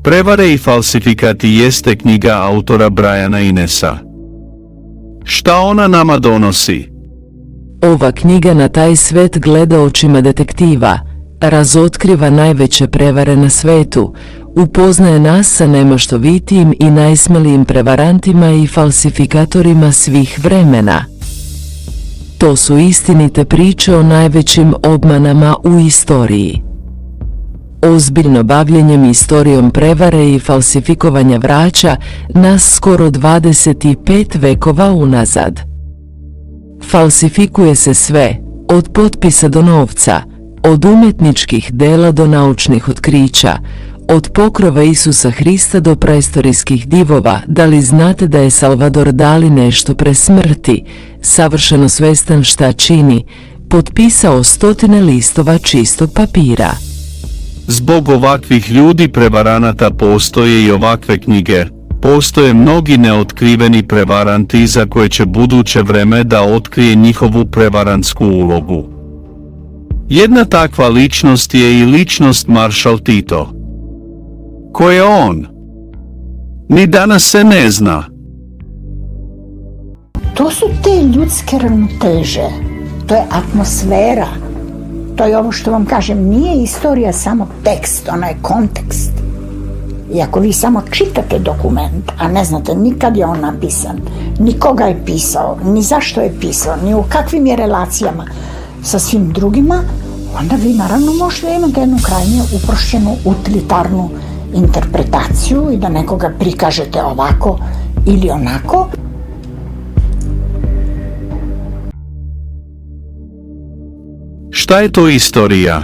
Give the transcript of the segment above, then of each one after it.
Prevare i falsifikati jeste knjiga autora Briana Innessa. Šta ona nama donosi? Ova knjiga na taj svet gleda očima detektiva, razotkriva najveće prevare na svetu, upoznaje nas sa nemaštovitijim i najsmelijim prevarantima i falsifikatorima svih vremena. To su istinite priče o najvećim obmanama u istoriji. Ozbiljno bavljenjem istorijom prevare i falsifikovanja vraća nas skoro 25 vekova unazad. Falsifikuje se sve, od potpisa do novca, od umjetničkih dela do naučnih otkrića, od pokrova Isusa Hrista do praistorijskih divova. Da li znate da je Salvador Dali nešto pre smrti, savršeno svestan šta čini, potpisao 100 listova čistog papira? Zbog ovakvih ljudi prevaranata postoje i ovakve knjige, postoje mnogi neotkriveni prevaranti za koje će buduće vreme da otkrije njihovu prevarantsku ulogu. Jedna takva ličnost je i ličnost Maršal Tito. Ko je on? Ni danas se ne zna. To su te ljudske ravnoteže, to je atmosfera. To je ovo što vam kažem, nije istorija samo tekst, ona je kontekst. I ako vi samo čitate dokument, a ne znate ni kad je on napisan, ni koga je pisao, ni zašto je pisao, ni u kakvim je relacijama sa svim drugima, onda vi naravno možete imati jednu krajnje uprošćenu, utilitarnu interpretaciju i da nekoga prikažete ovako ili onako. Šta je to istorija?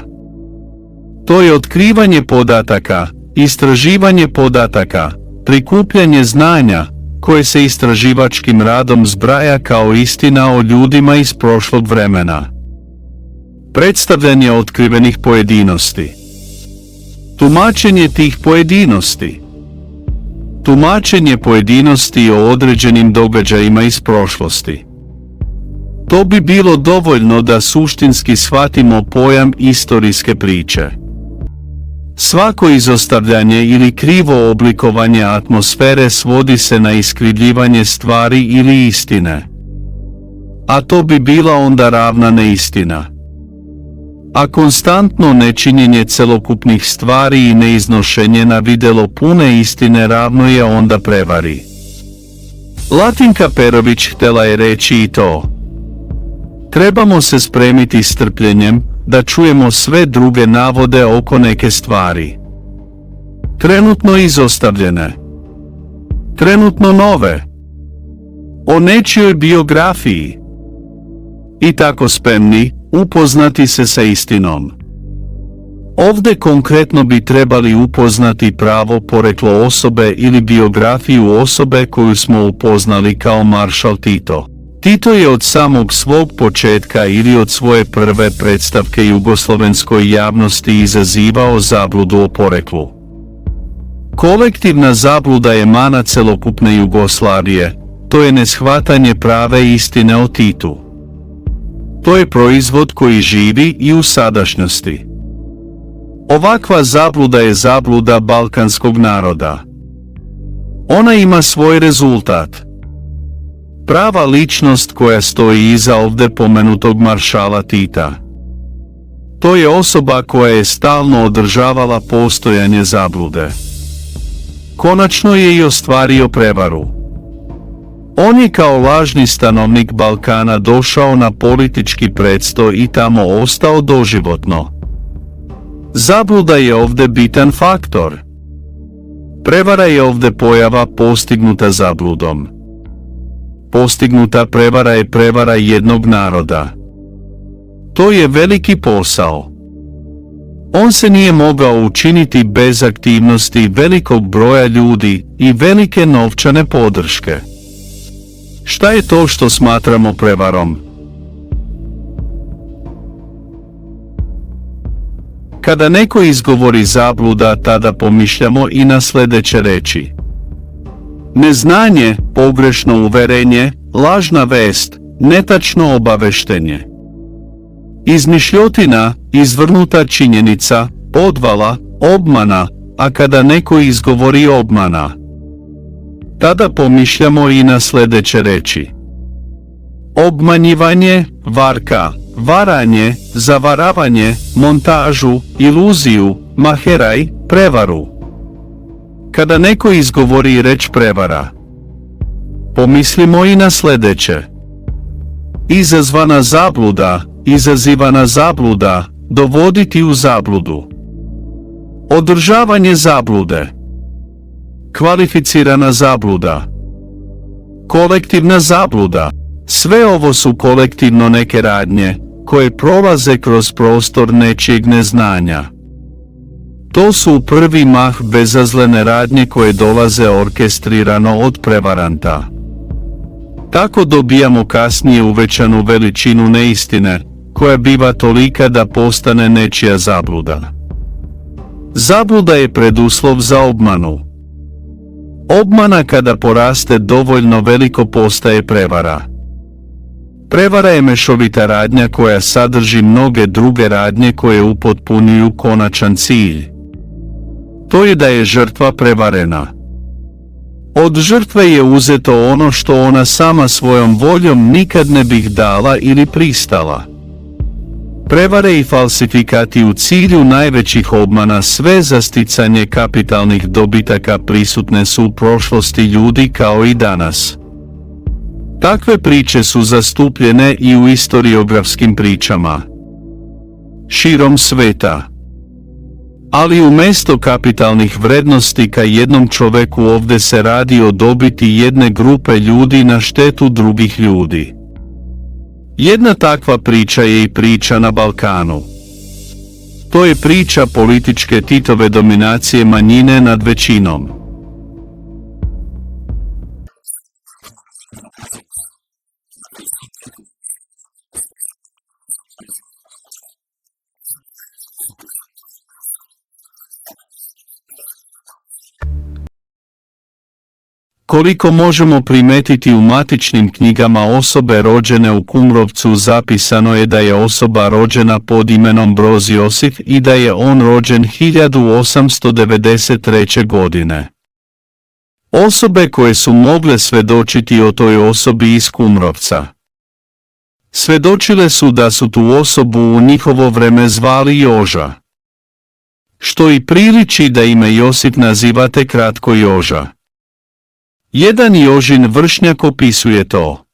To je otkrivanje podataka, istraživanje podataka, prikupljanje znanja, koje se istraživačkim radom zbraja kao istina o ljudima iz prošlog vremena. Predstavljanje otkrivenih pojedinosti. Tumačenje tih pojedinosti. Tumačenje pojedinosti o određenim događajima iz prošlosti. To bi bilo dovoljno da suštinski shvatimo pojam istorijske priče. Svako izostavljanje ili krivo oblikovanje atmosfere svodi se na iskrivljivanje stvari ili istine. A to bi bila onda ravna neistina. A konstantno nečinjenje celokupnih stvari i neiznošenje na videlo pune istine ravno je onda prevari. Latinka Perović htjela je reći i to. Trebamo se spremiti strpljenjem, da čujemo sve druge navode oko neke stvari. Trenutno izostavljene. Trenutno nove. O nečijoj biografiji. I tako spremni, upoznati se sa istinom. Ovdje konkretno bi trebali upoznati pravo poreklo osobe ili biografiju osobe koju smo upoznali kao Maršal Tito. Tito je od samog svog početka ili od svoje prve predstavke jugoslovenskoj javnosti izazivao zabludu o poreklu. Kolektivna zabluda je mana celokupne Jugoslavije, to je neshvatanje prave istine o Titu. To je proizvod koji živi i u sadašnjosti. Ovakva zabluda je zabluda balkanskog naroda. Ona ima svoj rezultat. Prava ličnost koja stoji iza ovdje pomenutog maršala Tita. To je osoba koja je stalno održavala postojanje zablude. Konačno je i ostvario prevaru. On je kao lažni stanovnik Balkana došao na politički predstoj i tamo ostao doživotno. Zabluda je ovdje bitan faktor. Prevara je ovdje pojava postignuta zabludom. Postignuta prevara je prevara jednog naroda. To je veliki posao. On se nije mogao učiniti bez aktivnosti velikog broja ljudi i velike novčane podrške. Šta je to što smatramo prevarom? Kada neko izgovori zabluda, tada pomišljamo i na sljedeće reči. Neznanje, pogrešno uverenje, lažna vest, netačno obaveštenje. Izmišljotina, izvrnuta činjenica, podvala, obmana, a kada neko izgovori obmana, tada pomišljamo i na sljedeće reči. Obmanjivanje, varka, varanje, zavaravanje, montažu, iluziju, maheraj, prevaru. Kada neko izgovori reč prevara, pomislimo i na sljedeće. Izazvana zabluda, izazivana zabluda, dovoditi u zabludu. Održavanje zablude. Kvalificirana zabluda. Kolektivna zabluda. Sve ovo su kolektivno neke radnje, koje prolaze kroz prostor nečijeg neznanja. To su u prvi mah bezazlene radnje koje dolaze orkestrirano od prevaranta. Tako dobijamo kasnije uvećanu veličinu neistine, koja biva tolika da postane nečija zabluda. Zabluda je preduslov za obmanu. Obmana kada poraste dovoljno veliko postaje prevara. Prevara je mešovita radnja koja sadrži mnoge druge radnje koje upotpunjuju konačan cilj. To je da je žrtva prevarena. Od žrtve je uzeto ono što ona sama svojom voljom nikad ne bih dala ili pristala. Prevare i falsifikati u cilju najvećih obmana sve za sticanje kapitalnih dobitaka prisutne su u prošlosti ljudi kao i danas. Takve priče su zastupljene i u historiografskim pričama širom sveta. Ali umjesto kapitalnih vrednosti ka jednom čoveku ovdje se radi o dobiti jedne grupe ljudi na štetu drugih ljudi. Jedna takva priča je i priča na Balkanu. To je priča političke Titove dominacije manjine nad većinom. Koliko možemo primetiti u matičnim knjigama osobe rođene u Kumrovcu, zapisano je da je osoba rođena pod imenom Broz Josif i da je on rođen 1893. godine. Osobe koje su mogle svedočiti o toj osobi iz Kumrovca svedočile su da su tu osobu u njihovo vreme zvali Joža. Što i priliči da ime Josip nazivate kratko Joža. Jedan Jožin vršnjak opisuje to.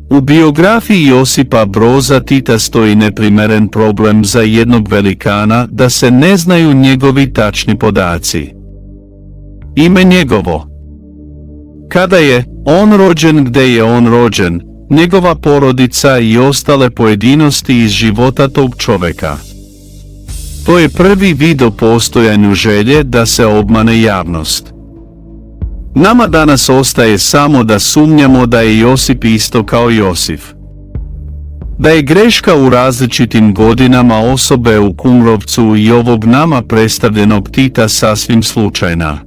U biografiji Josipa Broza Tita stoji neprimeren problem za jednog velikana da se ne znaju njegovi tačni podaci. Ime njegovo. Kada je on rođen, gde je on rođen, njegova porodica i ostale pojedinosti iz života tog čoveka. To je prvi vid o postojanju želje da se obmane javnost. Nama danas ostaje samo da sumnjamo da je Josip isto kao Josif. Da je greška u različitim godinama osobe u Kumrovcu i ovog nama predstavljenog Tita sasvim slučajna.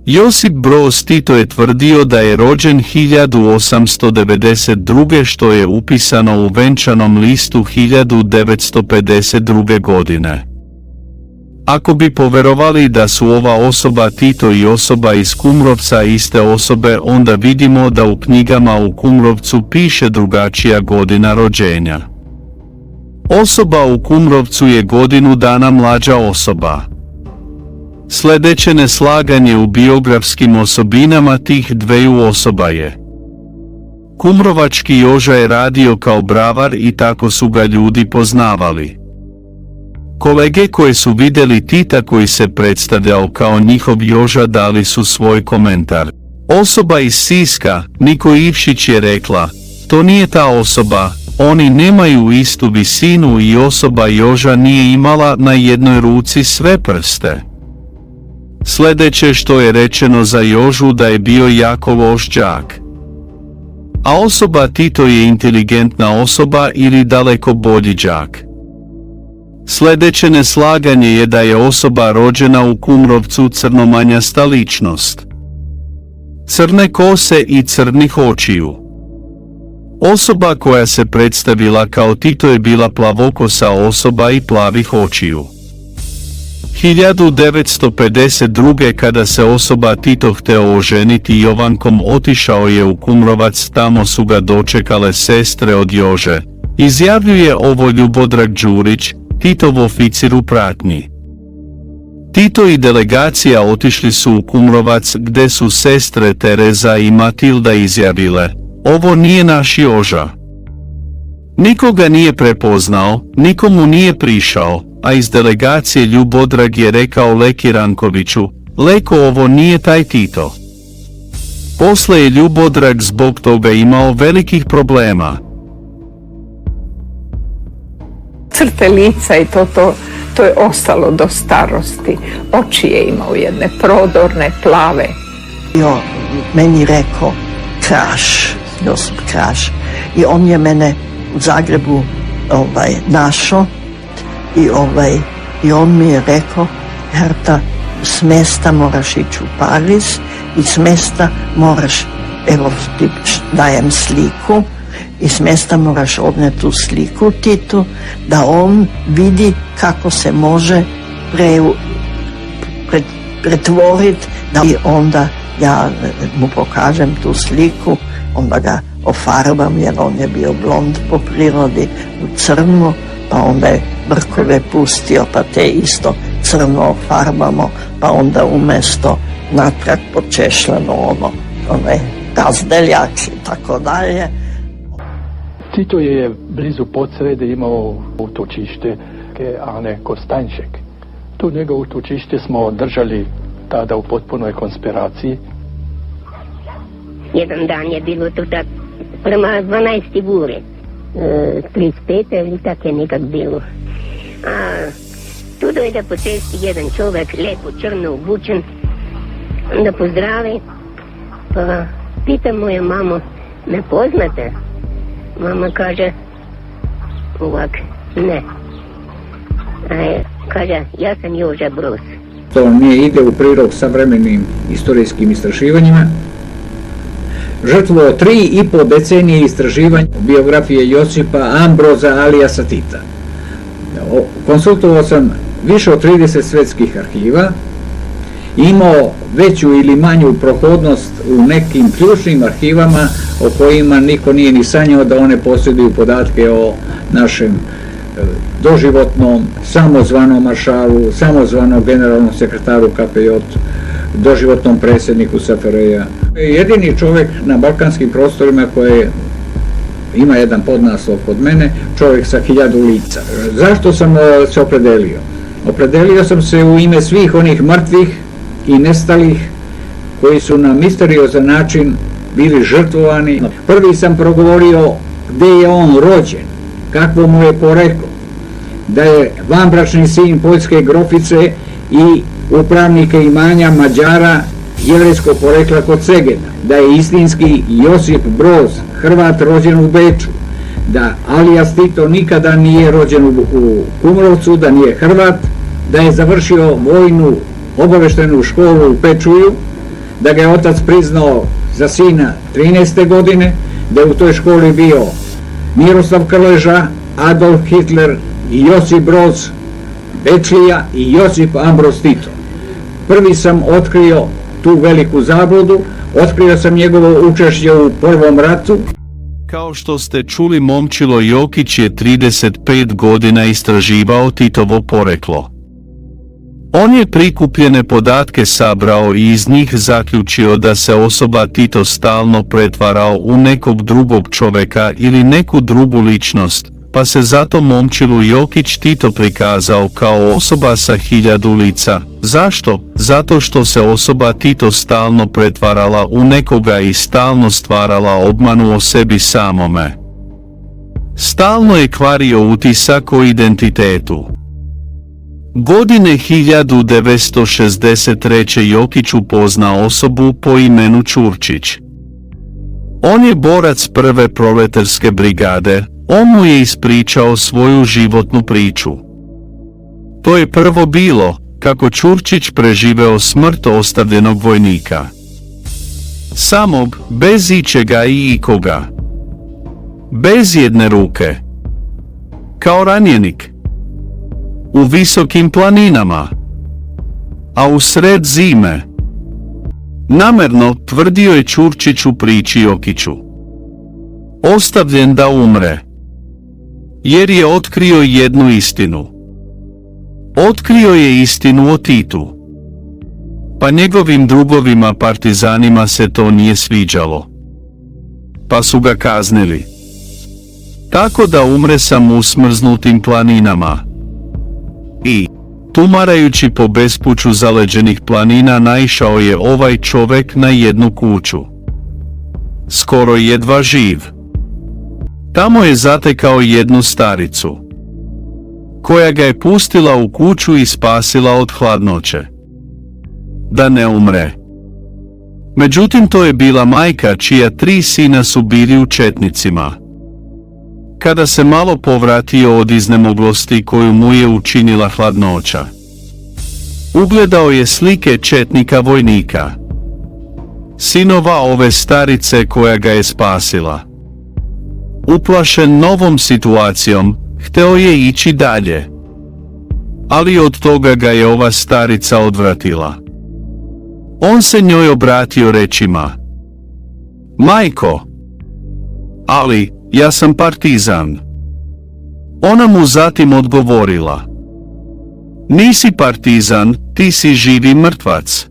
Josip Broz Tito je tvrdio da je rođen 1892. što je upisano u venčanom listu 1952. godine. Ako bi poverovali da su ova osoba Tito i osoba iz Kumrovca iste osobe, onda vidimo da u knjigama u Kumrovcu piše drugačija godina rođenja. Osoba u Kumrovcu je godinu dana mlađa osoba. Sljedeće neslaganje u biografskim osobinama tih dveju osoba je: Kumrovački Joža je radio kao bravar i tako su ga ljudi poznavali. Kolege koji su vidjeli Tita koji se predstavljao kao njihov Joža dali su svoj komentar. Osoba iz Siska, Niko Ivšić, je rekla: to nije ta osoba, oni nemaju istu visinu i osoba Joža nije imala na jednoj ruci sve prste. Sljedeće što je rečeno za Jožu da je bio jako loš đak. A osoba Tito je inteligentna osoba ili daleko bolji đak. Sljedeće neslaganje je da je osoba rođena u Kumrovcu crnomanjasta ličnost. Crne kose i crnih očiju. Osoba koja se predstavila kao Tito je bila plavokosa osoba i plavih očiju. 1952. kada se osoba Tito hteo oženiti Jovankom, otišao je u Kumrovac, tamo su ga dočekale sestre od Jože. Izjavljuje ovo Ljubodrag Đurić, Titov oficir u pratnji. Tito i delegacija otišli su u Kumrovac gdje su sestre Tereza i Matilda izjavile: ovo nije naš Joža. Nikoga nije prepoznao, nikomu nije prišao, a iz delegacije Ljubodrag je rekao Leki Rankoviću: Leko, ovo nije taj Tito. Posle je Ljubodrag zbog toga imao velikih problema. Crte lica i to je ostalo do starosti. Oči je imao jedne prodorne, plave. Meni rekao Kraš, Josip Kraš, i on je mene u Zagrebu našao i on mi je rekao: Herta, s mesta moraš ići u Pariz i s mesta moraš, evo ti dajem sliku, i s mesta moraš odneti tu sliku Titu, da on vidi kako se može pretvoriti, i onda ja mu pokažem tu sliku, onda ga ofarbam, jer on je bio blond po prirodi, u crno, pa onda je brkove pustio, pa te isto crno ofarbamo, pa onda umjesto natrag počešljeno one razdeljak i tako dalje. Tito je blizu Podsrede imao utočište Ane Kostanjšek. Tu njegovo utočište smo držali tada u potpunoj konspiraciji. Jedan dan je bilo tu tak prema 12 ure, 35 ili tak je nekak bilo. A tu dojde po cesti jedan čovjek, lepo črno obučen, da pozdravi, pa pita moja mamo: me poznate? Mama kaže ovak: ne. Kaže: ja sam Joža Broz. To nije ide u prilog savremenim historijskim istraživanjima. Žrtvovao 3,5 decenije istraživanja biografije Josipa Ambroza alijasa Tita. Konsultovao sam više od 30 svetskih arhiva, imao veću ili manju prohodnost u nekim ključnim arhivama o kojima niko nije ni sanjao da one posjeduju podatke o našem doživotnom, samozvanom maršalu, samozvanom generalnom sekretaru KPJ, doživotnom predsjedniku SFRJ. Jedini čovjek na balkanskim prostorima koji ima jedan podnaslov kod mene, čovjek sa 1000 lica. Zašto sam se opredelio? Opredelio sam se u ime svih onih mrtvih i nestalih koji su na misteriozan način bili žrtvovani. Prvi sam progovorio gdje je on rođen, kakvo mu je poreklo, da je vanbračni sin poljske grofice i upravnike imanja Mađara jevrejskog porekla kod Segeda, da je istinski Josip Broz Hrvat rođen u Beču, da Alijas Tito nikada nije rođen u Kumrovcu, da nije Hrvat, da je završio vojnu obaveštenu školu u Pečuju, da ga je otac priznao za sina 13. godine, da je u toj školi bio Miroslav Krleža, Adolf Hitler i Josip Broz Bečlija i Josip Ambroz Tito. Prvi sam otkrio tu veliku zabludu, otkrio sam njegovo učešće u Prvom ratu. Kao što ste čuli, Momčilo Jokić je 35 godina istraživao Titovo poreklo. On je prikupljene podatke sabrao i iz njih zaključio da se osoba Tito stalno pretvarao u nekog drugog čoveka ili neku drugu ličnost, pa se zato Momčilu Jokić Tito prikazao kao osoba sa 1000 lica. Zašto? Zato što se osoba Tito stalno pretvarala u nekoga i stalno stvarala obmanu o sebi samome. Stalno je kvario utisak o identitetu. Godine 1963. Jokić upozna osobu po imenu Ćurčić. On je borac prve proletarske brigade, on mu je ispričao svoju životnu priču. To je prvo bilo, kako Ćurčić preživeo smrt ostavljenog vojnika. Samog, bez ičega i ikoga. Bez jedne ruke. Kao ranjenik. U visokim planinama. A u sred zime. Namerno, tvrdio je Ćurčić u priči Jokiću. Ostavljen da umre. Jer je otkrio jednu istinu. Otkrio je istinu o Titu. Pa njegovim drugovima partizanima se to nije sviđalo. Pa su ga kaznili. Tako da umre sam u smrznutim planinama. I, tumarajući po bespuću zaleđenih planina, naišao je ovaj čovek na jednu kuću. Skoro jedva živ. Tamo je zatekao jednu staricu, koja ga je pustila u kuću i spasila od hladnoće. Da ne umre. Međutim, to je bila majka čija 3 sina su bili u četnicima. Kada se malo povratio od iznemoglosti koju mu je učinila hladnoća, ugledao je slike četnika vojnika, sinova ove starice koja ga je spasila. Uplašen novom situacijom, hteo je ići dalje. Ali od toga ga je ova starica odvratila. On se njoj obratio rečima: "Majko, ali ja sam partizan." Ona mu zatim odgovorila: "Nisi partizan, ti si živi mrtvac.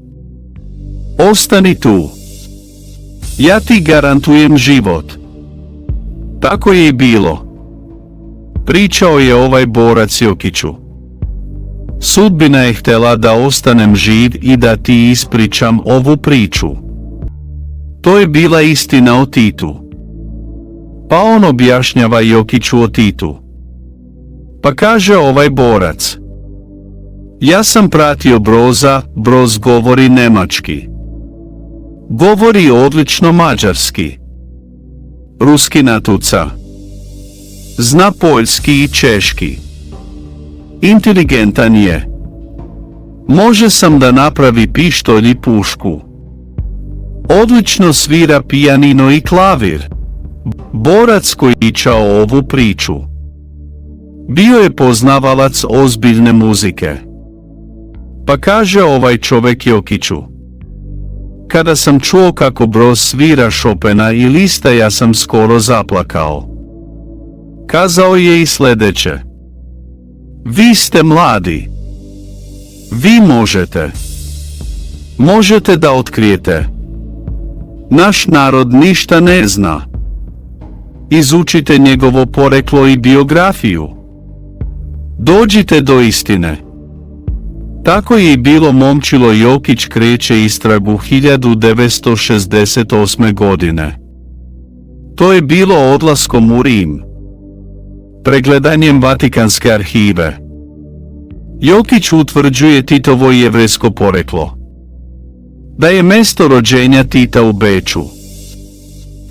Ostani tu. Ja ti garantujem život." Tako je i bilo. Pričao je ovaj borac Jokiću. Sudbina je htjela da ostanem živ i da ti ispričam ovu priču. To je bila istina o Titu. Pa on objašnjava Jokiću o Titu. Pa kaže ovaj borac: "Ja sam pratio Broza, Broz govori nemački. Govori odlično mađarski. Ruski natuca. Zna poljski i češki. Inteligentan je. Može sam da napravi pištolj i pušku. Odlično svira pijanino i klavir." Borac koji pričao ovu priču bio je poznavalac ozbiljne muzike. Pa kaže ovaj čovek Jokiću: "Kada sam čuo kako Broz svira Chopina i Lista, ja sam skoro zaplakao." Kazao je i sljedeće: "Vi ste mladi. Vi možete da otkrijete. Naš narod ništa ne zna. Izučite njegovo poreklo i biografiju. Dođite do istine." Tako je i bilo. Momčilo Jokić kreće istragu 1968. godine. To je bilo odlaskom u Rim, pregledanjem Vatikanske arhive. Jokić utvrđuje Titovo jevrejsko poreklo. da je mesto rođenja Tita u Beču.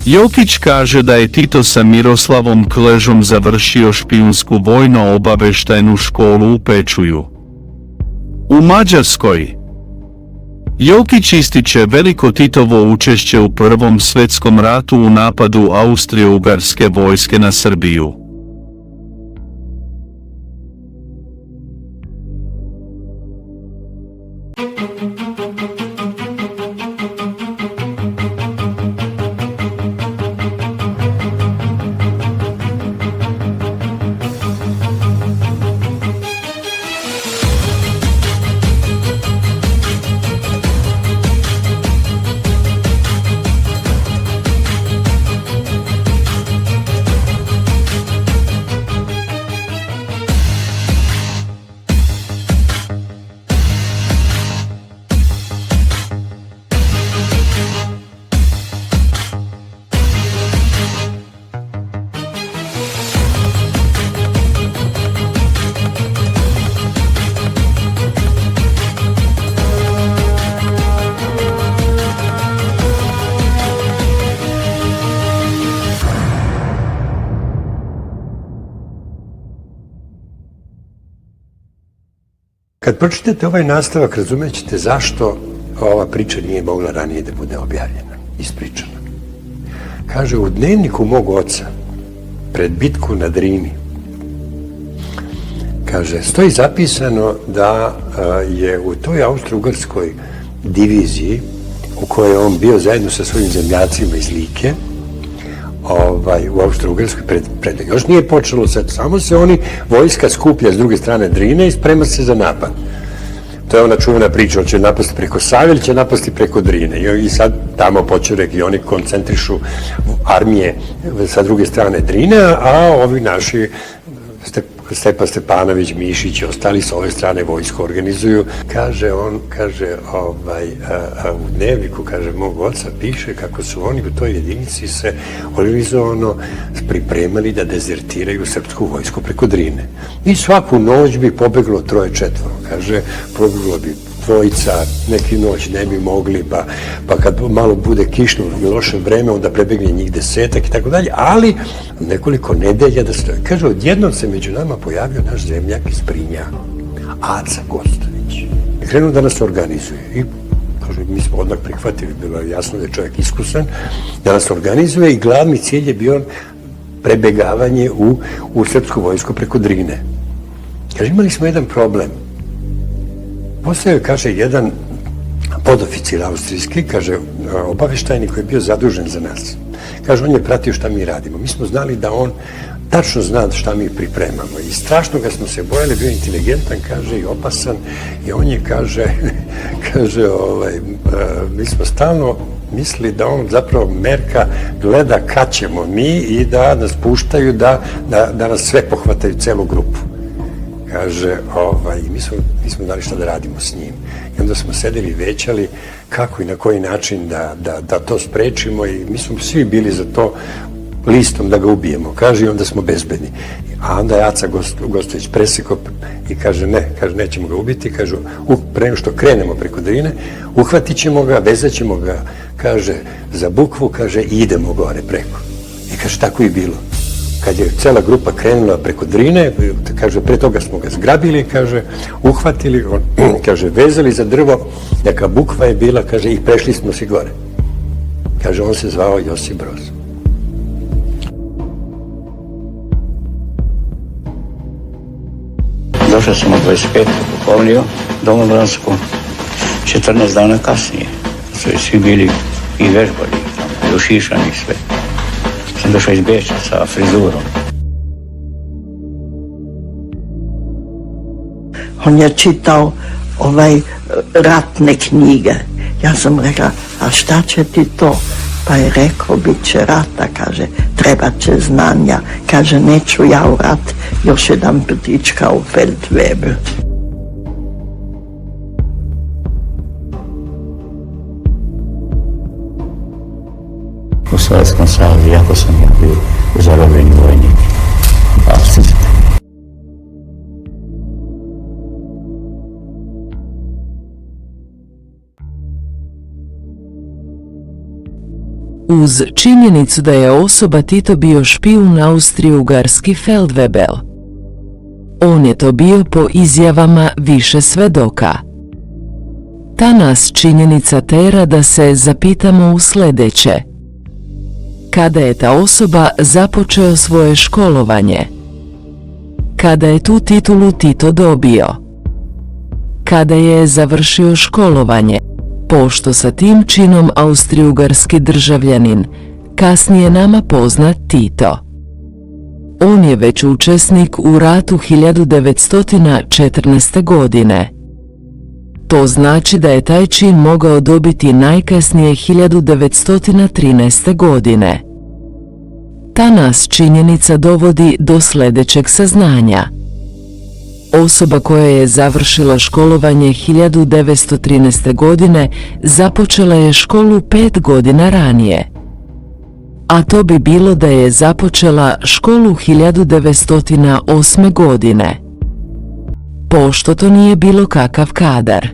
Jokić kaže da je Tito sa Miroslavom Kležom završio špijunsku vojno-obaveštajnu školu u Pečuju. U Mađarskoj. Jokić ističe veliko Titovo učešće u Prvom svjetskom ratu u napadu Austro-Ugarske vojske na Srbiju. Kad pročitate ovaj nastavak, razumjet ćete zašto ova priča nije mogla ranije da bude objavljena, ispričana. Kaže, u dnevniku mog oca, pred bitku na Drini, kaže, stoji zapisano da je u toj austro-ugarskoj diviziji, u kojoj je on bio zajedno sa svojim zemljacima iz Like, u Austro-Ugarskoj predaju. Još nije počelo sad, samo se vojska skuplja s druge strane Drine i sprema se za napad. To je ona čuvena priča, on će napasti preko Save ili će napasti preko Drine. I sad tamo počeo regioni koncentrišu armije sa druge strane Drine, a ovi naši Stepa Stepanović, Mišić i ostali sa ove strane vojsko organizuju. Kaže on, u dnevniku, kaže, mog oca piše kako su oni u toj jedinici se organizovano pripremali da dezertiraju srpsku vojsku preko Drine. I svaku noć bi pobeglo 3-4. Kaže, pobeglo bi dvojica, neki noć ne bi mogli, pa kad malo bude kišno i loše vreme, onda prebegne njih 10 i tako dalje, ali nekoliko nedelja da stoje. Kaže, odjednom se među nama pojavio naš zemljak iz Prinja, Aca Gostović. Krenuo da nas organizuje i kaže, mi smo odmah prihvatili, bilo je jasno da je čovjek iskusan, da nas organizuje i glavni cilj je bio prebegavanje u srpsku vojsku preko Drine. Kaže, imali smo jedan problem. Postoje, kaže, jedan podoficir austrijski, kaže, obaveštajnik koji je bio zadužen za nas. Kaže, on je pratio šta mi radimo. Mi smo znali da on tačno zna šta mi pripremamo. I strašno ga smo se bojali, bio inteligentan, kaže, i opasan. I on je, kaže, mi smo stalno mislili da on zapravo merka gleda kad ćemo mi i da nas puštaju, da nas sve pohvataju, celu grupu. Kaže, mi smo znali šta da radimo s njim. I onda smo sedeli i većali kako i na koji način da to sprečimo i mi smo svi bili za to listom da ga ubijemo. Kaže, i onda smo bezbedni. A onda je Aca Gostović presekao i kaže, nećemo ga ubiti. Kaže, pre nego što krenemo preko Drine, uhvatit ćemo ga, vezat ćemo ga, kaže, za bukvu, kaže, i idemo gore preko. I kaže, tako i bilo. Kad je cela grupa krenula preko Drine, kaže, pre toga smo ga zgrabili, kaže, uhvatili, kaže, vezali za drvo, neka bukva je bila, kaže, i prešli smo si gore. Kaže, on se zvao Josip Broz. Došao sam od 25. pukovniju, Domobransku, 14 dana kasnije. Su svi bili i vežbali, i ušišani i sve. Sam došao iz Beča sa frizurom. On je čitao ratne knjige. Ja sam rekla, a šta će ti to? Pa je rekao, bit će rata, kaže, treba će znanja. Kaže, neću ja u rat, još jedan put ići kao Feldwebel. U Sovjetskom savezu, jako sam ja bio zarobljeni vojnik. Uz činjenicu da je osoba Tito bio špijun austro-ugarski Feldwebel. On je to bio po izjavama više svedoka. Ta nas činjenica tera da se zapitamo u sljedeće. Kada je ta osoba započeo svoje školovanje? Kada je tu titulu Tito dobio? Kada je završio školovanje? Pošto sa tim činom austro-ugarski državljanin, kasnije nama poznat Tito. On je već učesnik u ratu 1914. godine. To znači da je taj čin mogao dobiti najkasnije 1913. godine. Ta nas činjenica dovodi do sljedećeg saznanja. Osoba koja je završila školovanje 1913. godine započela je školu 5 godina ranije. A to bi bilo da je započela školu 1908. godine. Pošto to nije bilo kakav kadar.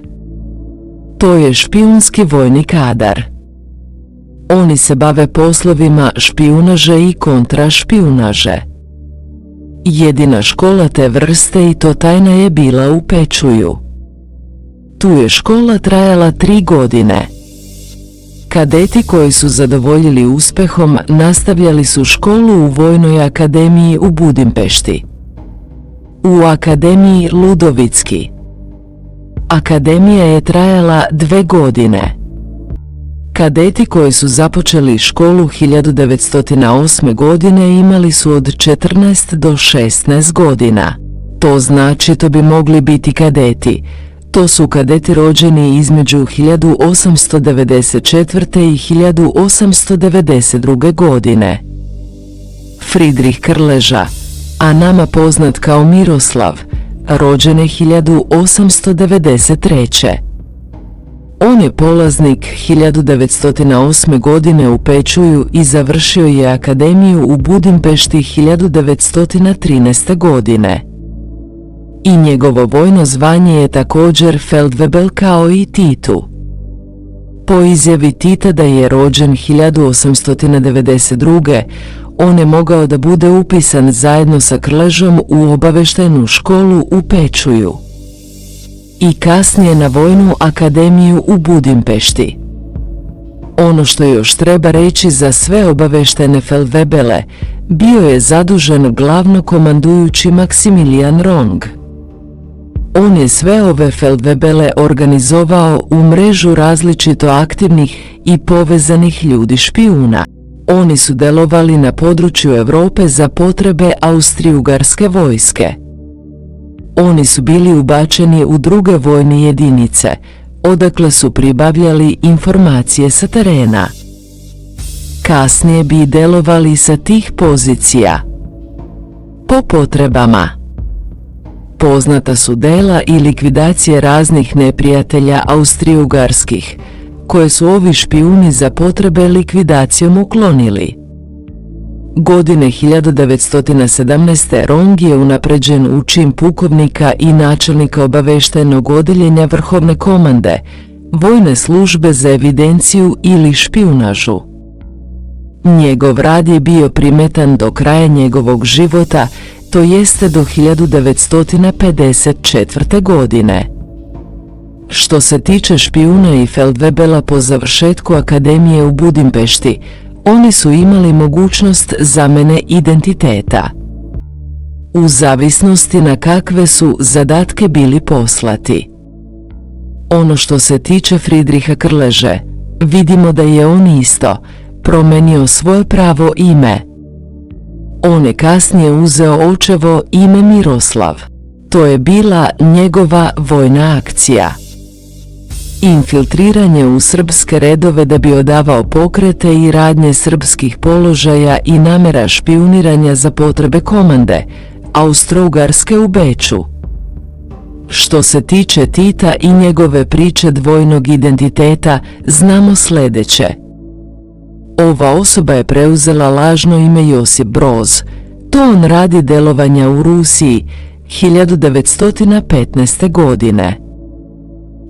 To je špijunski vojni kadar. Oni se bave poslovima špijunaže i kontrašpijunaže. Jedina škola te vrste i to tajna je bila u Pečuju. Tu je škola trajala 3 godine. Kadeti koji su zadovoljili uspehom nastavljali su školu u Vojnoj akademiji u Budimpešti. U akademiji Ludovicki. Akademija je trajala 2 godine. Kadeti koji su započeli školu 1908. godine imali su od 14 do 16 godina. To znači to bi mogli biti kadeti. To su kadeti rođeni između 1894. i 1892. godine. Friedrich Krleža, a nama poznat kao Miroslav, rođen je 1893. On je polaznik 1908. godine u Pečuju i završio je akademiju u Budimpešti 1913. godine. I njegovo vojno zvanje je također Feldwebel kao i Titu. Po izjavi Tita da je rođen 1892. on je mogao da bude upisan zajedno sa Krležom u obaveštajnu školu u Pečuju i kasnije na Vojnu akademiju u Budimpešti. Ono što još treba reći za sve obaveštajne Feldwebele, bio je zadužen glavno komandujući Maksimilijan Rong. On je sve ove Feldwebele organizovao u mrežu različito aktivnih i povezanih ljudi špijuna. Oni su delovali na području Europe za potrebe austro-ugarske vojske. Oni su bili ubačeni u druge vojne jedinice, odakle su pribavljali informacije sa terena. Kasnije bi delovali sa tih pozicija. Po potrebama. Poznata su dela i likvidacije raznih neprijatelja austro-ugarskih, koje su ovi špijuni za potrebe likvidacijom uklonili. Godine 1917. Rong je unapređen u čin pukovnika i načelnika obaveštajnog odeljenja Vrhovne komande, vojne službe za evidenciju ili špijunažu. Njegov rad je bio primetan do kraja njegovog života, to jeste do 1954. godine. Što se tiče špijuna i Feldwebela po završetku akademije u Budimpešti, oni su imali mogućnost zamene identiteta. U zavisnosti na kakve su zadatke bili poslati. Ono što se tiče Friedricha Krleže, vidimo da je on isto promenio svoje pravo ime. On je kasnije uzeo očevo ime Miroslav. To je bila njegova vojna akcija. Infiltriranje u srpske redove da bi odavao pokrete i radnje srpskih položaja i namera špijuniranja za potrebe komande Austro-Ugarske u Beču. Što se tiče Tita i njegove priče dvojnog identiteta, znamo sljedeće. Ova osoba je preuzela lažno ime Josip Broz. To on radi delovanja u Rusiji 1915. godine.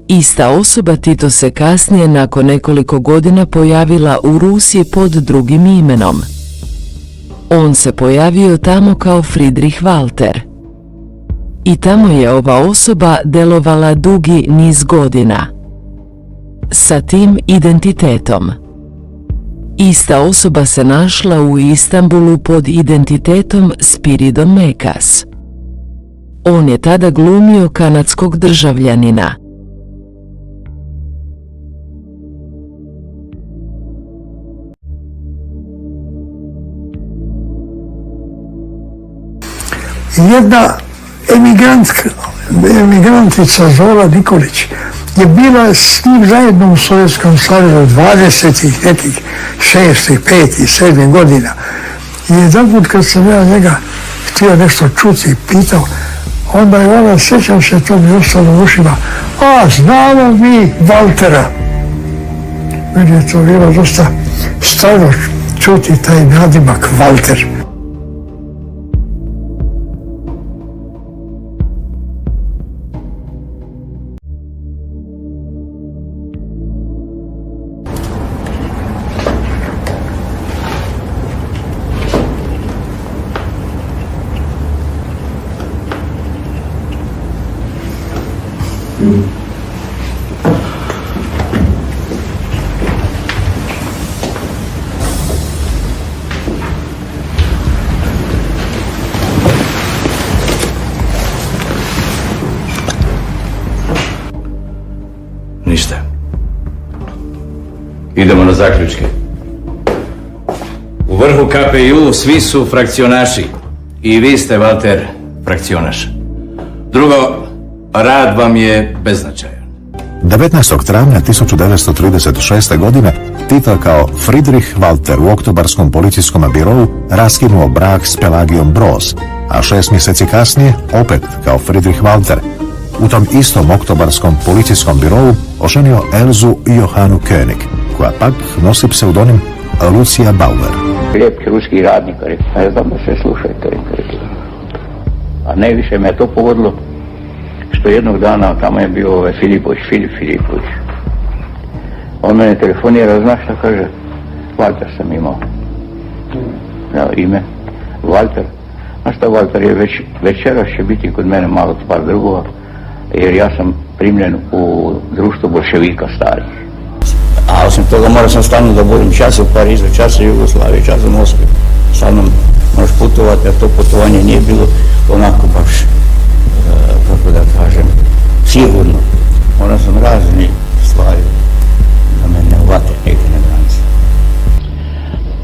Ista osoba Tito se kasnije nakon nekoliko godina pojavila u Rusiji pod drugim imenom. On se pojavio tamo kao Friedrich Walter. I tamo je ova osoba delovala dugi niz godina. Sa tim identitetom. Ista osoba se našla u Istanbulu pod identitetom Spiridon Mekas. On je tada glumio kanadskog državljanina. Jedna emigrantica Zora Nikolić je bila s njim zajedno u Sovjetskom savezu 20. nekih 6., 5., 7. godina. I jedanput kad sam ja njega htio nešto čuti i pitao, onda je ona, sjećam se, to mi ostalo u ušima, a znamo mi Valtera. Meni je to bilo dosta strano čuti taj nadimak Valter. Ništa. Idemo na zaključke. U vrhu KPU svi su frakcionaši. I vi ste, Walter, frakcionaš. Drugo, rad vam je beznačajan. 19. travnja 1936. godine Tito kao Friedrich Walter u oktobarskom policijskom birou raskinuo brak s Pelagijom Broz, a 6 mjeseci kasnije opet kao Friedrich Walter u tom istom oktobarskom policijskom birou oženio Elzu Johanu König, koja pak nosi pseudonim Lucija Bauer. Lijep ruski radnik, rekao, ja znam da se slušajte, rekao. A najviše me je to pogodilo što jednog dana tamo je bio Filip Filipović. On mene telefonira, znaš šta kaže? Walter sam imao. Ime. Walter. Znaš šta, Walter je večeras će biti kod mene malo par drugova, jer ja sam primljen u društvo bolševika starih. A osim toga morao sam stalno da budem čas u Parizu, čas u Jugoslaviji, čas u Moskvi. Stalno možeš putovati, a to putovanje nije bilo onako baš, kako da kažem, sigurno. Morao sam razne stvari da me ne uvate negdje na granici.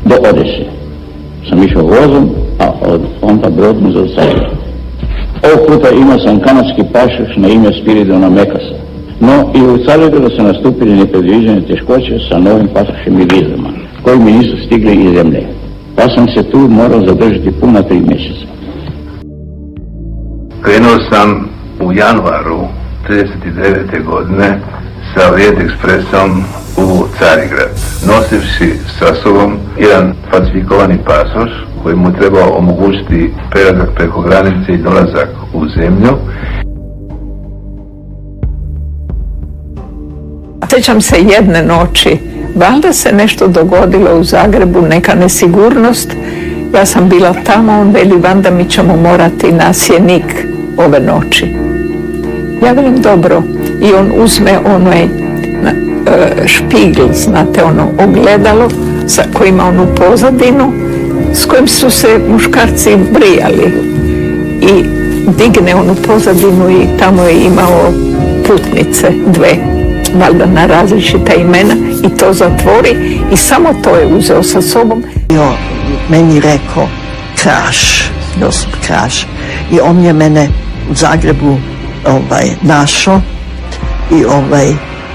Do Odese sam išao vozom, a onda brodom za Zagreb. Ovog puta imao sam kanadski pasoš na ime Spiridona Mekasa. No i u Zagrebu su nastupili nepredviđene teškoće sa novim pasošem i vizama, koji mi nisu stigli iz zemlje. Pa sam se tu morao zadržati puna 3 mjeseca. Krenuo sam u januaru 1939. godine sa Vjet ekspresom u Carigrad, nosivši sa sobom jedan falsifikovani pasoš koji mu trebao omogućiti prelazak preko granice i dolazak u zemlju. Sjećam se jedne noći, valjda se nešto dogodilo u Zagrebu, neka nesigurnost. Ja sam bila tamo, on veli, Vanda, mi ćemo morati na Sjenik ove noći. Ja velim, dobro. I on uzme onaj špigl, znate, ono ogledalo sa kojima onu pozadinu s kojim su se muškarci brijali. I digne onu pozadinu i tamo je imao putnice 2. Valjda na različita imena, i to zatvori i samo to je uzeo sa sobom. Meni rekao Kraš, Josip Kraš, i on je mene u Zagrebu našao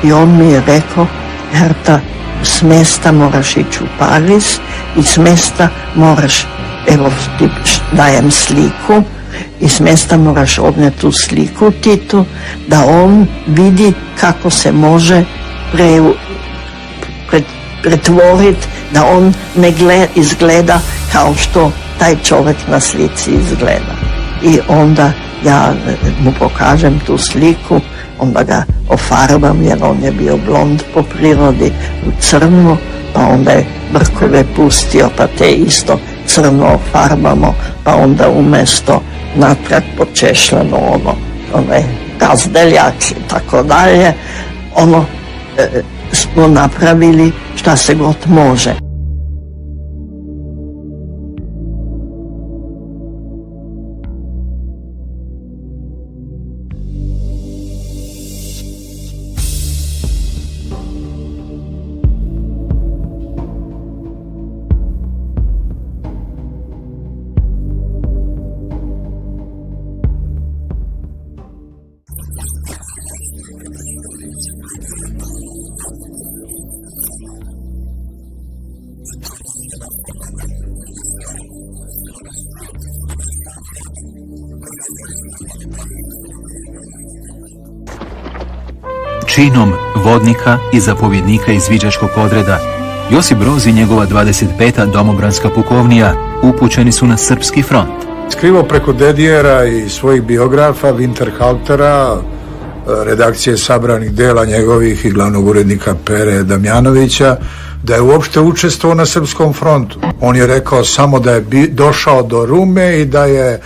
i on mi je rekao, Herta, s mjesta moraš ići u Pariz i s mjesta moraš, evo ti dajem sliku, i s mjesta moraš odneti tu sliku Titu, da on vidi kako se može pretvoriti, da on ne izgleda kao što taj čovjek na slici izgleda. I onda ja mu pokažem tu sliku, onda ga ofarbam jer on je bio blond po prirodi, u crno, pa onda je brkove pustio pa te isto crno ofarbamo, pa onda umjesto natrag počešljeno onaj gazdeljak i tako dalje, smo napravili šta se god može. Činom vodnika i zapovjednika izviđačkog odreda, Josip Broz i njegova 25. domobranska pukovnija upućeni su na srpski front. Skrivo preko Dedijera i svojih biografa, Winterhaltera, redakcije sabranih dela njegovih i glavnog urednika Pere Damjanovića, da je uopšte učestvovao na srpskom frontu. On je rekao samo da je došao do Rume i da je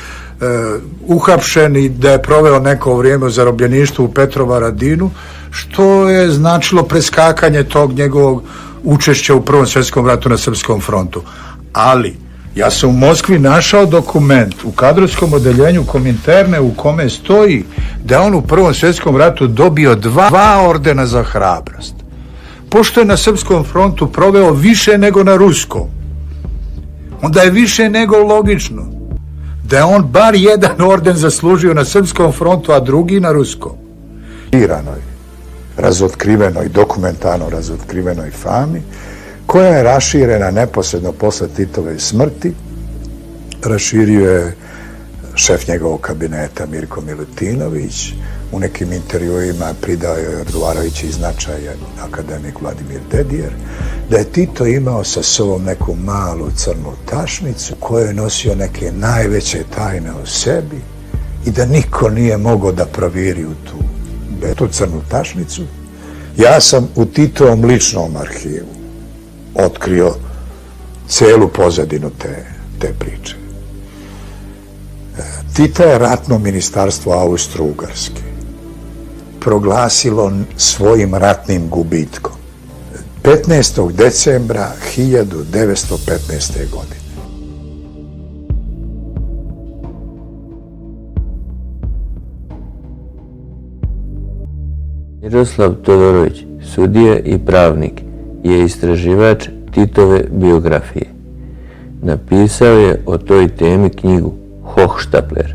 uhapšen i da je proveo neko vrijeme u zarobljeništvu u Petrovaradinu, što je značilo preskakanje tog njegovog učešća u Prvom svjetskom ratu na srpskom frontu. Ali ja sam u Moskvi našao dokument u kadrovskom odeljenju Kominterne u kome stoji da je on u Prvom svjetskom ratu dobio dva ordena za hrabrost. Pošto je na srpskom frontu proveo više nego na ruskom, onda je više nego logično da je on bar jedan orden zaslužio na srpskom frontu, a drugi na ruskom. Razotkrivenoj, dokumentarno razotkrivenoj fami, koja je raširena neposredno posle Titove smrti. Raširio je šef njegovog kabineta Mirko Milutinović, u nekim intervjuima pridao je odgovarajući značaj akademik Vladimir Dedijer, da je Tito imao sa sobom neku malu crnu tašnicu koju je nosio neke najveće tajne u sebi i da niko nije mogao da provjeri u tu crnu tašnicu. Ja sam u Titovom ličnom arhivu otkrio celu pozadinu te priče. Tita je ratno ministarstvo Austro-Ugarske proglasilo svojim ratnim gubitkom 15. decembra 1915. godine. Miroslav Todorović, sudija i pravnik, je istraživač Titove biografije. Napisao je o toj temi knjigu Hochstapler.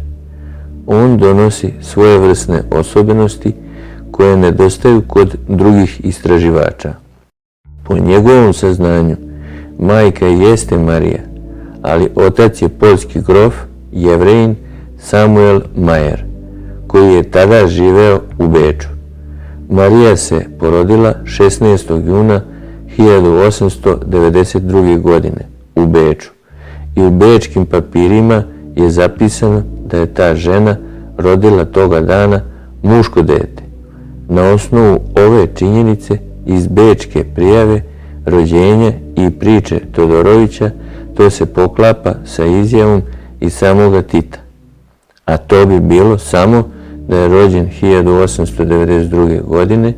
On donosi svojevrsne osobenosti koje nedostaju kod drugih istraživača. Po njegovom saznanju, majka jeste Marija, ali otac je poljski grof, Jevrejin Samuel Majer, koji je tada živeo u Beču. Marija se porodila 16. juna 1892. godine u Beču i u bečkim papirima je zapisano da je ta žena rodila toga dana muško dete. Na osnovu ove činjenice iz bečke prijave rođenja i priče Todorovića to se poklapa sa izjavom i samoga Tita. A to bi bilo samo da je rođen 1892. godine,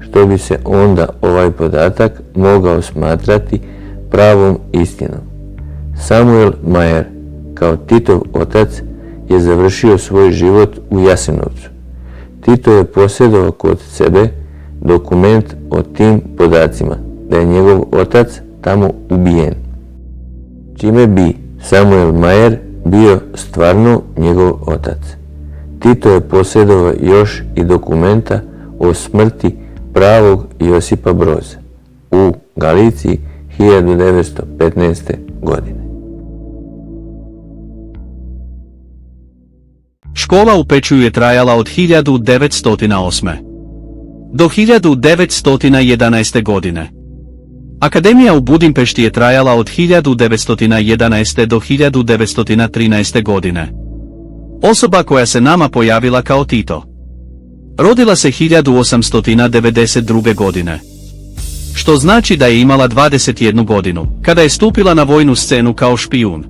što bi se onda ovaj podatak mogao smatrati pravom istinom. Samuel Majer, kao Titov otac, je završio svoj život u Jasenovcu. Tito je posjedovao kod sebe dokument o tim podacima, da je njegov otac tamo ubijen, čime bi Samuel Majer bio stvarno njegov otac. Tito je posjedovao još i dokumenta o smrti pravog Josipa Broza u Galiciji 1915. godine. Škola u Peču je trajala od 1908. do 1911. godine. Akademija u Budimpešti je trajala od 1911. do 1913. godine. Osoba koja se nama pojavila kao Tito. Rodila se 1892. godine. Što znači da je imala 21 godinu, kada je stupila na vojnu scenu kao špijun.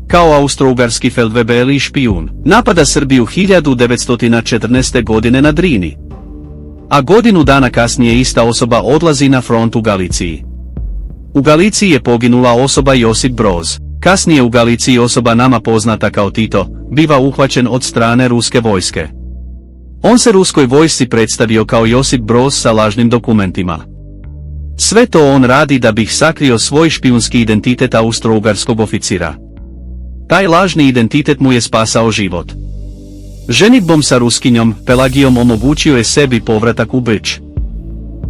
Kao austrougarski feldwebel i špijun, napada Srbiju 1914. godine na Drini. A godinu dana kasnije ista osoba odlazi na front u Galiciji. U Galiciji je poginula osoba Josip Broz. Kasnije u Galiciji osoba nama poznata kao Tito, biva uhvaćen od strane ruske vojske. On se ruskoj vojsci predstavio kao Josip Broz sa lažnim dokumentima. Sve to on radi da bi sakrio svoj špijunski identitet austrougarskog oficira. Taj lažni identitet mu je spasao život. Ženitbom sa Ruskinjom, Pelagijom, omogućio je sebi povratak u Beč.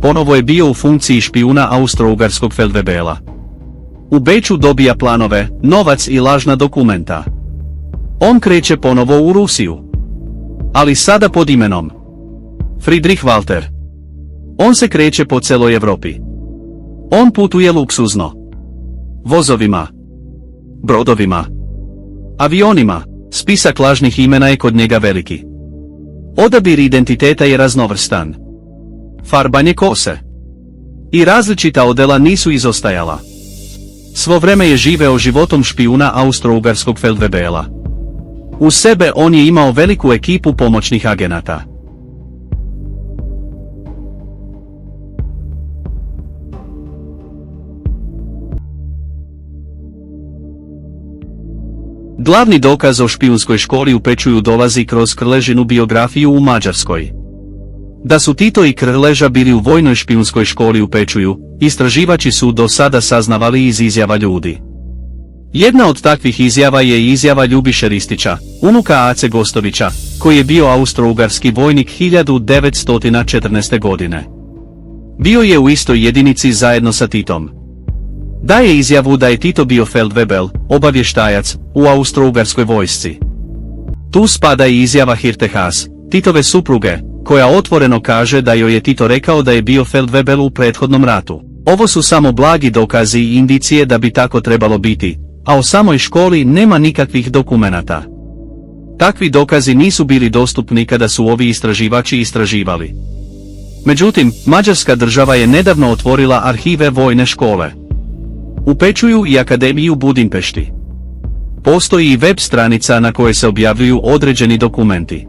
Ponovo je bio u funkciji špijuna austrougarskog feldwebela. U Beču dobija planove, novac i lažna dokumenta. On kreće ponovo u Rusiju. Ali sada pod imenom Friedrich Walter. On se kreće po celoj Evropi. On putuje luksuzno. Vozovima. Brodovima. Avionima. Spisak lažnih imena je kod njega veliki. Odabir identiteta je raznovrstan. Farbanje kose i različita odela nisu izostajala. Svo vreme je živeo životom špijuna austrougarskog feldwebela. U sebe on je imao veliku ekipu pomoćnih agenata. Glavni dokaz o špijunskoj školi u Pečuju dolazi kroz Krležinu biografiju u Mađarskoj. Da su Tito i Krleža bili u vojnoj špijunskoj školi u Pečuju, istraživači su do sada saznavali iz izjava ljudi. Jedna od takvih izjava je izjava Ljubiše Ristića, unuka Ace Gostovića, koji je bio austrougarski vojnik 1914. godine. Bio je u istoj jedinici zajedno sa Titom. Daje izjavu da je Tito bio feldwebel, obavještajac, u austrougarskoj vojsci. Tu spada i izjava Hirte Haas, Titove supruge, koja otvoreno kaže da joj je Tito rekao da je bio feldwebel u prethodnom ratu. Ovo su samo blagi dokazi i indicije da bi tako trebalo biti, a o samoj školi nema nikakvih dokumenata. Takvi dokazi nisu bili dostupni kada su ovi istraživači istraživali. Međutim, Mađarska država je nedavno otvorila arhive vojne škole u Pečuju i Akademiju u Budimpešti. Postoji i web stranica na kojoj se objavljuju određeni dokumenti.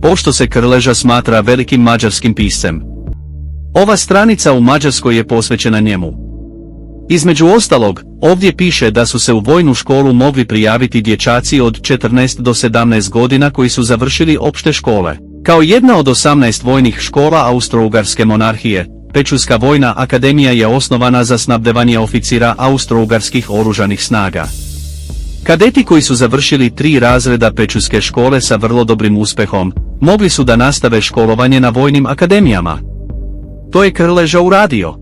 Pošto se Krleža smatra velikim mađarskim piscem, ova stranica u Mađarskoj je posvećena njemu. Između ostalog, ovdje piše da su se u vojnu školu mogli prijaviti dječaci od 14 do 17 godina koji su završili opšte škole. Kao jedna od 18 vojnih škola austrougarske monarhije, Pečujska vojna akademija je osnovana za snabdevanje oficira austrougarskih oružanih snaga. Kadeti koji su završili 3 razreda Pečujske škole sa vrlo dobrim uspehom, mogli su da nastave školovanje na vojnim akademijama. To je Krleža uradio.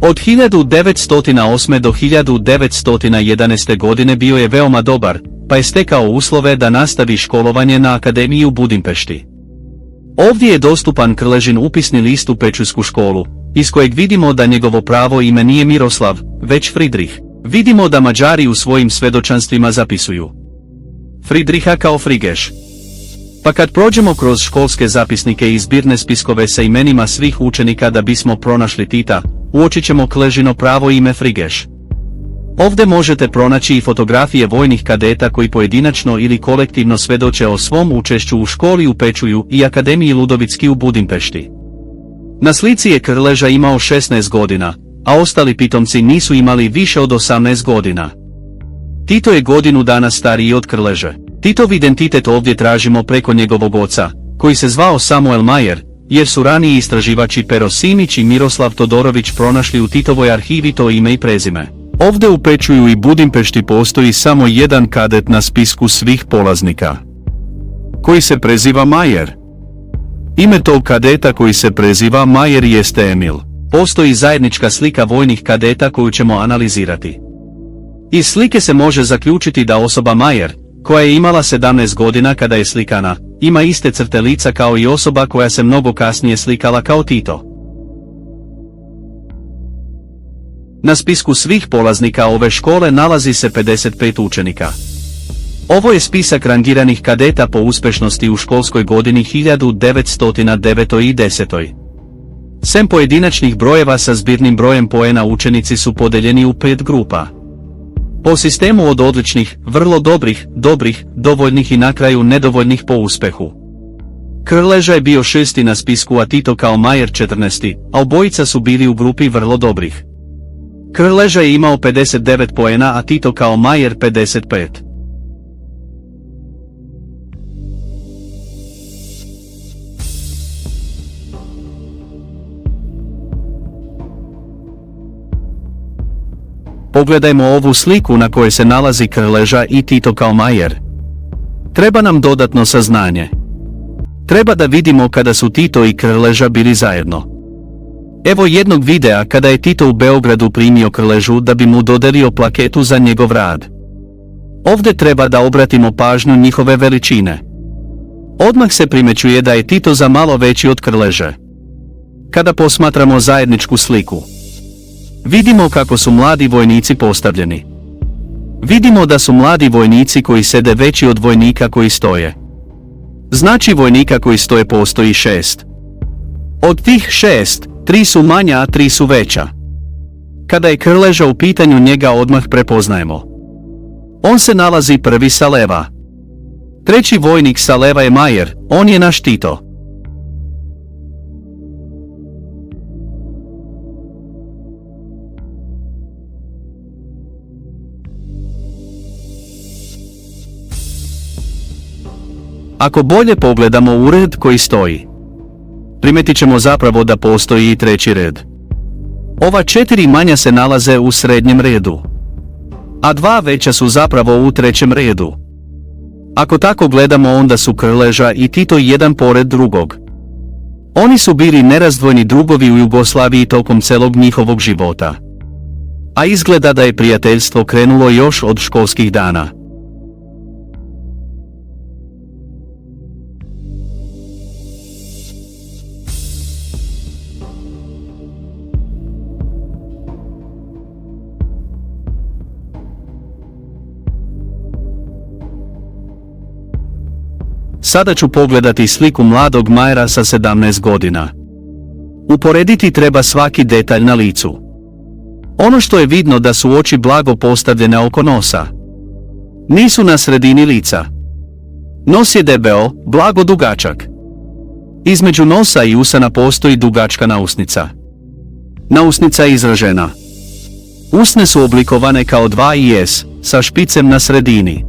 Od 1908. do 1911. godine bio je veoma dobar, pa je stekao uslove da nastavi školovanje na Akademiji u Budimpešti. Ovdje je dostupan Krležin upisni list u Pečujsku školu, iz kojeg vidimo da njegovo pravo ime nije Miroslav, već Friedrich. Vidimo da Mađari u svojim svedočanstvima zapisuju Friedricha kao Frigeš. Pa kad prođemo kroz školske zapisnike i zbirne spiskove sa imenima svih učenika da bismo pronašli Tita, uočit ćemo Krležino pravo ime Frigeš. Ovdje možete pronaći i fotografije vojnih kadeta koji pojedinačno ili kolektivno svedoče o svom učešću u školi u Pečuju i Akademiji Ludovicki u Budimpešti. Na slici je Krleža imao 16 godina, a ostali pitomci nisu imali više od 18 godina. Tito je godinu dana stariji od Krleže. Titov identitet ovdje tražimo preko njegovog oca, koji se zvao Samuel Majer, jer su raniji istraživači Pero Simić i Miroslav Todorović pronašli u Titovoj arhivi to ime i prezime. Ovdje u Pečuju i Budimpešti postoji samo jedan kadet na spisku svih polaznika, koji se preziva Majer. Ime tog kadeta koji se preziva Majer jeste Emil. Postoji zajednička slika vojnih kadeta koju ćemo analizirati. Iz slike se može zaključiti da osoba Majer, koja je imala 17 godina kada je slikana, ima iste crte lica kao i osoba koja se mnogo kasnije slikala kao Tito. Na spisku svih polaznika ove škole nalazi se 55 učenika. Ovo je spisak rangiranih kadeta po uspešnosti u školskoj godini 1909. Sem pojedinačnih brojeva sa zbirnim brojem poena učenici su podeljeni u 5 grupa. Po sistemu od odličnih, vrlo dobrih, dovoljnih i na kraju nedovoljnih po uspehu. Krleža je bio 6. na spisku, a Tito kao Majer 14., a obojica su bili u grupi vrlo dobrih. Krleža je imao 59 poena, a Tito kao Majer 55. Pogledajmo ovu sliku na kojoj se nalazi Krleža i Tito kao Majer. Treba nam dodatno saznanje. Treba da vidimo kada su Tito i Krleža bili zajedno. Evo jednog videa kada je Tito u Beogradu primio Krležu da bi mu dodelio plaketu za njegov rad. Ovdje treba da obratimo pažnju njihove veličine. Odmah se primećuje da je Tito za malo veći od Krleže. Kada posmatramo zajedničku sliku, vidimo kako su mladi vojnici postavljeni. Vidimo da su mladi vojnici koji sede veći od vojnika koji stoje. Znači vojnika koji stoje postoji 6. Od tih 6, 3 su manja, a 3 su veća. Kada je Krleža u pitanju, njega odmah prepoznajemo. On se nalazi prvi sa leva. Treći vojnik sa leva je Majer, on je naš Tito. Ako bolje pogledamo u red koji stoji, primetit ćemo zapravo da postoji i treći red. Ova 4 manja se nalaze u srednjem redu, a 2 veća su zapravo u trećem redu. Ako tako gledamo, onda su Krleža i Tito jedan pored drugog. Oni su bili nerazdvojni drugovi u Jugoslaviji tokom celog njihovog života. A izgleda da je prijateljstvo krenulo još od školskih dana. Sada ću pogledati sliku mladog Majera sa 17 godina. Uporediti treba svaki detalj na licu. Ono što je vidno da su oči blago postavljene oko nosa. Nisu na sredini lica. Nos je debeo, blago dugačak. Između nosa i usana postoji dugačka nausnica. Nausnica je izražena. Usne su oblikovane kao 2 i S, sa špicem na sredini.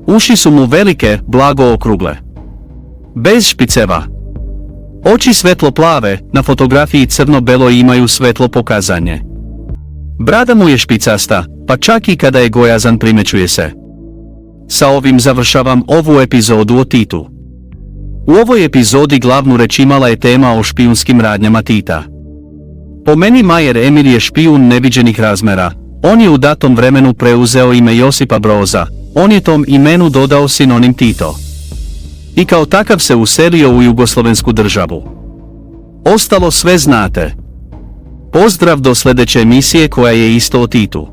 Uši su mu velike, blago okrugle. Bez špiceva. Oči svetlo plave, na fotografiji crno-belo imaju svetlo pokazanje. Brada mu je špicasta, pa čak i kada je gojazan primećuje se. Sa ovim završavam ovu epizodu o Titu. U ovoj epizodi glavnu reč imala je tema o špijunskim radnjama Tita. Po meni Majer Emir je špijun neviđenih razmera. On je u datom vremenu preuzeo ime Josipa Broza. On je tom imenu dodao sinonim Tito. I kao takav se uselio u jugoslovensku državu. Ostalo sve znate. Pozdrav do sljedeće emisije koja je isto o Titu.